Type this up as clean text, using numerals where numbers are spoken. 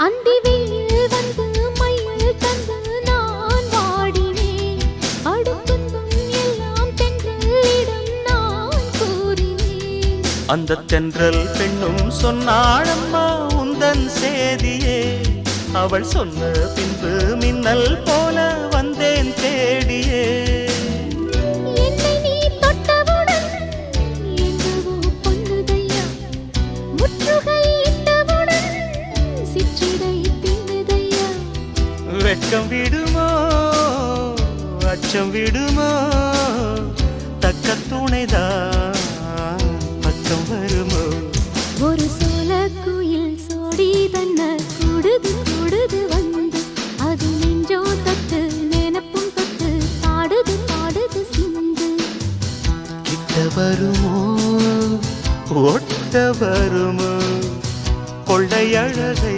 அந்தி வெயில் வந்து மயில் தந்து நான் வாடினேன். அடுப்புந்தும் எல்லாம் தென்றலிடம் நான் கூறினேன். அந்த தென்றல் பெண்ணும் சொன்னாளம்மா உந்தன் சேதியே. அவள் சொன்ன பின்பு மின்னல் போல வந்தேன் தேடியே. என்னை நீ தொட்டவுடன் எங்கவோ பொன்னுதையா. முற்றுகை இட்டவுடன் சிற்றிடை தின்னுதையா. வெட்கம் விடுமோ அச்சம் விடுமோ தக்க துணைதான் பக்கம் வருமோ. ஒரு சோல குயில் சோடி தன்ன கூடுது கூடுது வந்து. அது நெஞ்சோ தொட்டு நினப்பும் தொட்டு பாடுது பாடுது சிந்து. கிட்ட வருமோ ஒட்ட வருமோ கொள்ளை அழகை